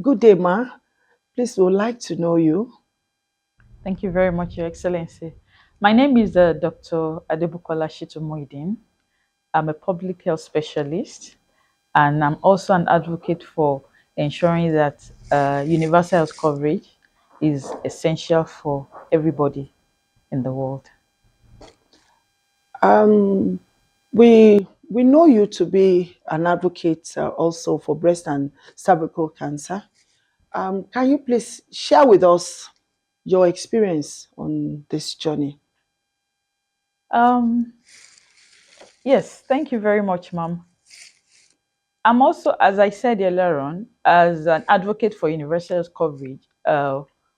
Good day, ma. Please, we would like to know you. Thank you very much, Your Excellency. My name is Dr. Adebukola Shittu-Muideen. I'm a public health specialist, and I'm also an advocate for ensuring that universal health coverage is essential for everybody in the world. We know you to be an advocate also for breast and cervical cancer. Can you please share with us your experience on this journey? Um, yes, thank you very much, ma'am. I'm also, as I said earlier on, as an advocate for universal health coverage,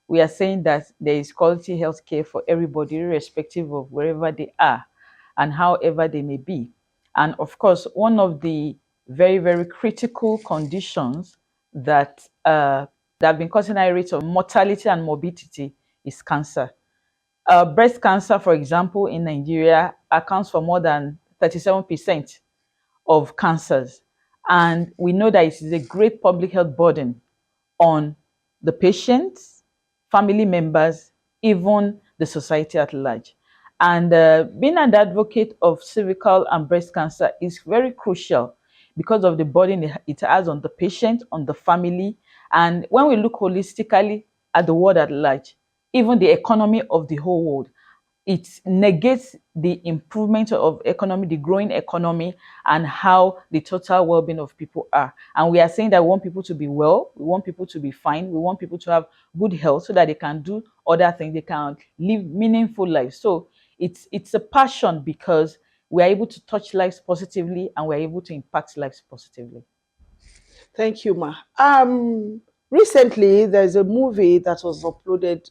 we are saying that there is quality health care for everybody, irrespective of wherever they are and however they may be. And of course, one of the very, very critical conditions that have been causing high rates of mortality and morbidity is cancer. Breast cancer, for example, in Nigeria accounts for more than 37% of cancers. And we know that it is a great public health burden on the patients, family members, even the society at large. And being an advocate of cervical and breast cancer is very crucial because of the burden it has on the patient, on the family. And when we look holistically at the world at large, even the economy of the whole world, it negates the improvement of economy, the growing economy, and how the total well-being of people are. And we are saying that we want people to be well, we want people to be fine, we want people to have good health so that they can do other things, they can live meaningful lives. So it's a passion because we are able to touch lives positively and we're able to impact lives positively. Thank you, ma. Recently, there's a movie that was uploaded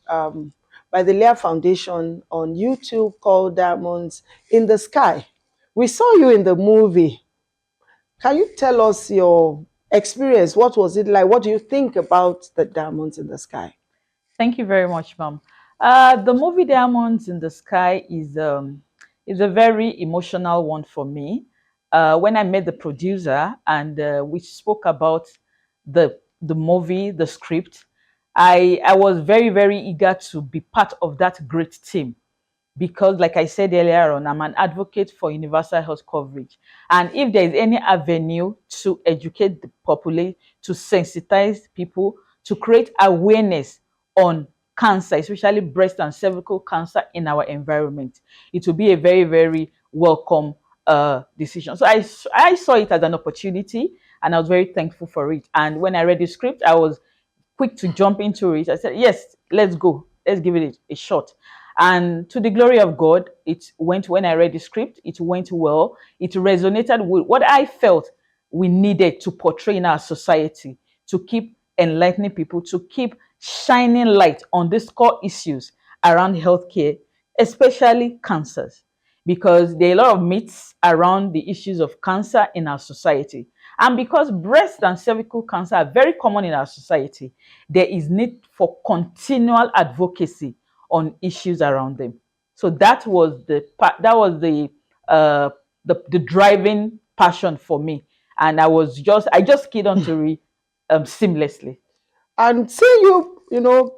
by the LEAH Foundation on YouTube called Diamonds in the Sky. We saw you in the movie. Can you tell us your experience? What was it like? What do you think about the diamonds in the sky? Thank you very much, ma'am. The movie Diamonds in the Sky is a very emotional one for me. When I met the producer and we spoke about the movie, the script, I was very, very eager to be part of that great team because, like I said earlier on, I'm an advocate for universal health coverage. And if there is any avenue to educate the population, to sensitize people, to create awareness on cancer, especially breast and cervical cancer in our environment, it will be a very, very welcome decision. So I saw it as an opportunity and I was very thankful for it. And when I read the script, I was quick to jump into it. I said, yes, let's go. Let's give it a shot. And to the glory of God, it went when I read the script, it went well. It resonated with what I felt we needed to portray in our society to keep enlightening people, to keep shining light on these core issues around healthcare, especially cancers, because there are a lot of myths around the issues of cancer in our society. And because breast and cervical cancer are very common in our society, there is need for continual advocacy on issues around them. So that was the driving passion for me, and I just keyed onto it seamlessly. And see you,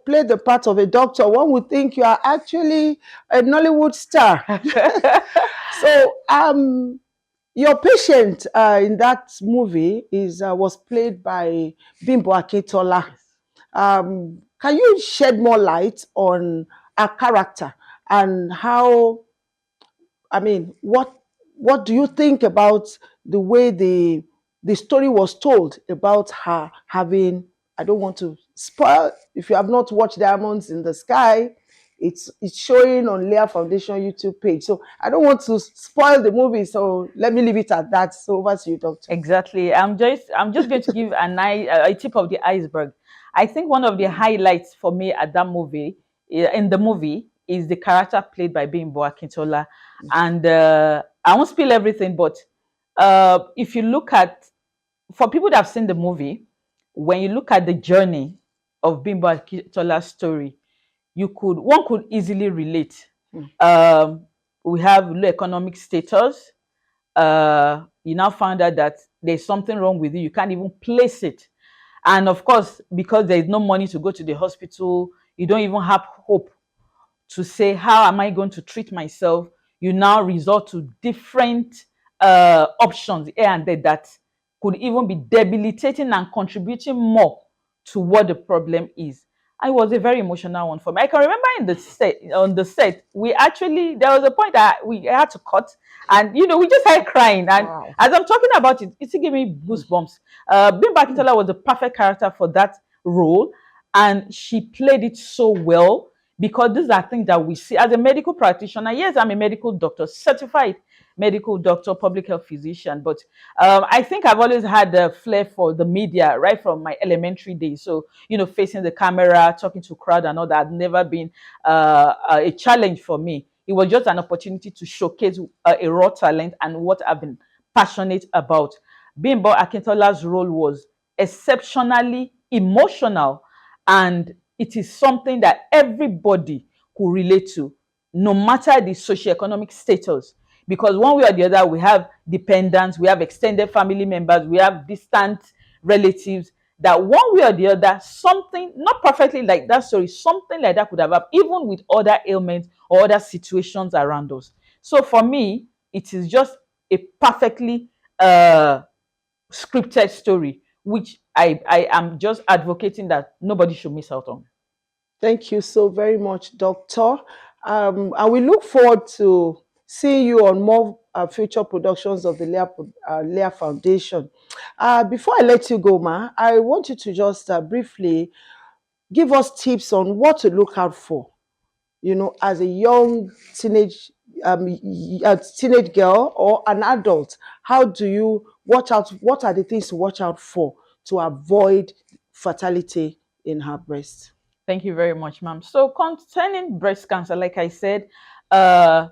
play the part of a doctor. One would think you are actually a Nollywood star. So, your patient in that movie is was played by Bimbo Akintola. Can you shed more light on her character and how, what do you think about the way the story was told about her having, I don't want to spoil, if you have not watched Diamonds in the Sky, it's showing on LEAH Foundation YouTube page. So I don't want to spoil the movie, so let me leave it at that. So over to you, doctor. Exactly. I'm just going to give a tip of the iceberg. I think one of the highlights for me at that movie, in the movie, is the character played by Bimbo Akintola. And I won't spill everything, but if you look at, for people that have seen the movie, when you look at the journey of Bimbo Akintola's story, one could easily relate. Um, we have low economic status. You now found out that there's something wrong with you. You can't even place it. And of course, because there is no money to go to the hospital, you don't even have hope to say, how am I going to treat myself? You now resort to different options here and there that could even be debilitating and contributing more to what the problem is. I was a very emotional one for me. I can remember in the set, on the set, we actually, there was a point that we had to cut, and we just started crying. And Wow. as I'm talking about it, it still gave me Hmm. goosebumps. Bimba Akintola was the perfect character for that role, and she played it so well, because these are things that we see as a medical practitioner. Yes, I'm a medical doctor, certified medical doctor, public health physician, but I think I've always had a flair for the media right from my elementary days. So, facing the camera, talking to crowd and all that had never been a challenge for me. It was just an opportunity to showcase a raw talent and what I've been passionate about. Bimbo Akintola's role was exceptionally emotional, and it is something that everybody could relate to, no matter the socioeconomic status. Because one way or the other, we have dependents, we have extended family members, we have distant relatives, that one way or the other, something, not perfectly like that story, something like that could have happened, even with other ailments or other situations around us. So for me, it is just a perfectly scripted story, which I am just advocating that nobody should miss out on. Thank you so very much, Doctor. And we look forward to seeing you on more future productions of the LEAH Foundation. Before I let you go, Ma, I want you to just briefly give us tips on what to look out for, as a young teenage girl or an adult. How do you watch out? What are the things to watch out for to avoid fatality in her breast? Thank you very much, ma'am. So concerning breast cancer, like I said, uh,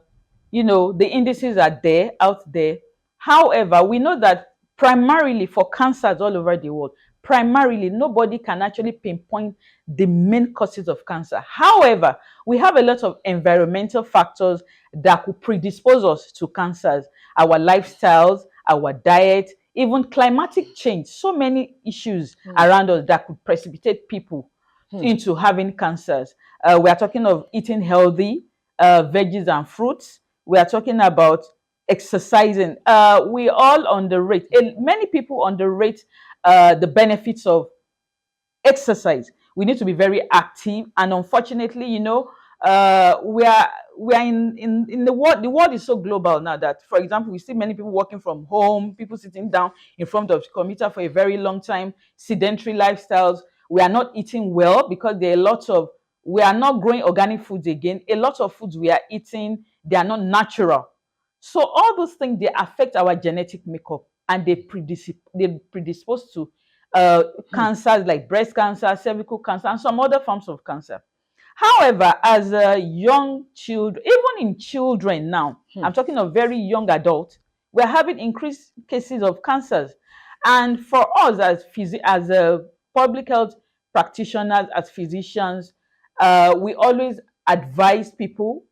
the indices are there, out there. However, we know that primarily for cancers all over the world, primarily nobody can actually pinpoint the main causes of cancer. However, we have a lot of environmental factors that could predispose us to cancers: our lifestyles, our diet, even climatic change. So many issues around us that could precipitate people Hmm. into having cancers. We are talking of eating healthy, veggies and fruits. We are talking about exercising. We all underrate, many people underrate the benefits of exercise. We need to be very active, and unfortunately, we are in the world. The world is so global now that, for example, we see many people working from home, people sitting down in front of the computer for a very long time, sedentary lifestyles. We are not eating well because there are lots of, we are not growing organic foods again. A lot of foods we are eating, they are not natural. So all those things, they affect our genetic makeup, and they predispose to cancers like breast cancer, cervical cancer, and some other forms of cancer. However, as a young children, even in children now, I'm talking of very young adults, we're having increased cases of cancers. And for us as public health practitioners, as physicians, we always advise people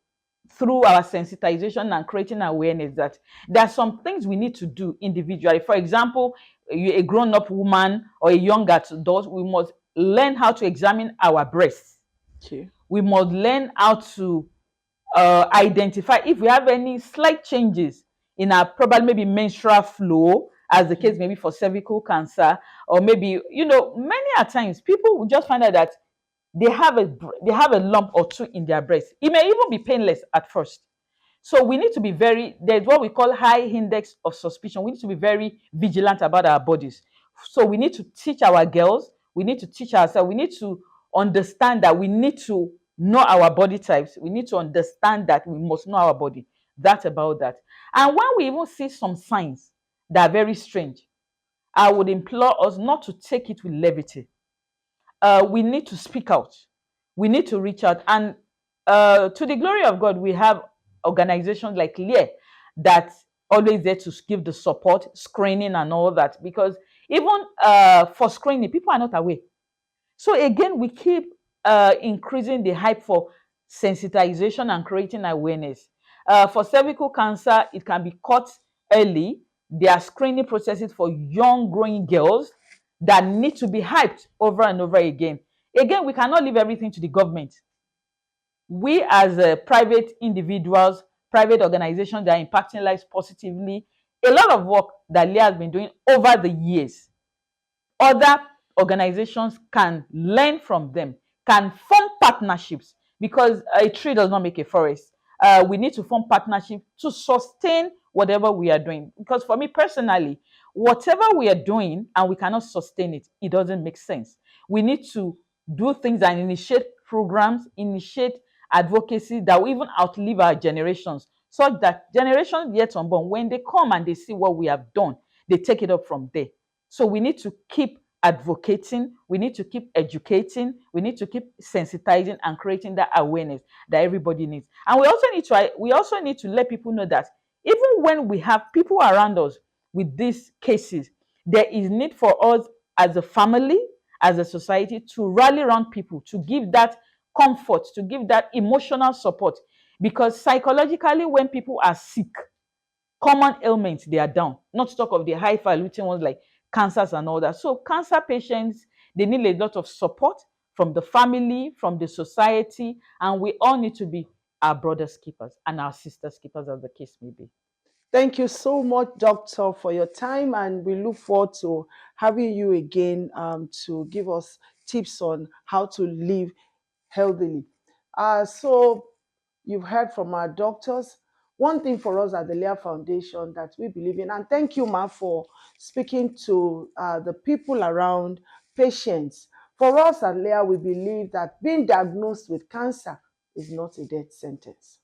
through our sensitization and creating awareness that there are some things we need to do individually. For example, a grown-up woman or a young adult, we must learn how to examine our breasts. Okay. We must learn how to identify if we have any slight changes in our probably maybe menstrual flow, as the case maybe for cervical cancer, or maybe, many a times people will just find out that they have a lump or two in their breast. It may even be painless at first. So we need to be there's what we call high index of suspicion. We need to be very vigilant about our bodies. So we need to teach our girls, we need to teach ourselves, we need to understand that we need to know our body types. We need to understand that we must know our body. That's about that. And when we even see some signs that are very strange, I would implore us not to take it with levity. We need to speak out. We need to reach out. And to the glory of God, we have organizations like LEAH that always there to give the support, screening, and all that. Because even for screening, people are not aware. So again, we keep increasing the hype for sensitization and creating awareness. For cervical cancer, it can be caught early. There are screening processes for young growing girls that need to be hyped over and over again. Again, we cannot leave everything to the government. We as private individuals, private organizations that are impacting lives positively, a lot of work that LEAH has been doing over the years, other organizations can learn from them, can form partnerships, because a tree does not make a forest. We need to form partnerships to sustain whatever we are doing. Because for me personally, whatever we are doing and we cannot sustain it, it doesn't make sense. We need to do things and initiate programs, initiate advocacy that will even outlive our generations, such that generations yet unborn, when they come and they see what we have done, they take it up from there. So we need to keep advocating, we need to keep educating, we need to keep sensitizing and creating that awareness that everybody needs. And we also need to let people know that even when we have people around us with these cases, there is need for us as a family, as a society, to rally around people, to give that comfort, to give that emotional support. Because psychologically, when people are sick, common ailments, they are down. Not to talk of the high falutin ones like cancers and all that. So cancer patients, they need a lot of support from the family, from the society, and we all need to be our brothers' keepers and our sisters' keepers, as the case may be. Thank you so much, Doctor, for your time, and we look forward to having you again to give us tips on how to live healthily. So you've heard from our doctors. One thing for us at the LEAH Foundation that we believe in, and thank you, Ma, for speaking to the people around patients. For us at LEAH, we believe that being diagnosed with cancer is not a death sentence.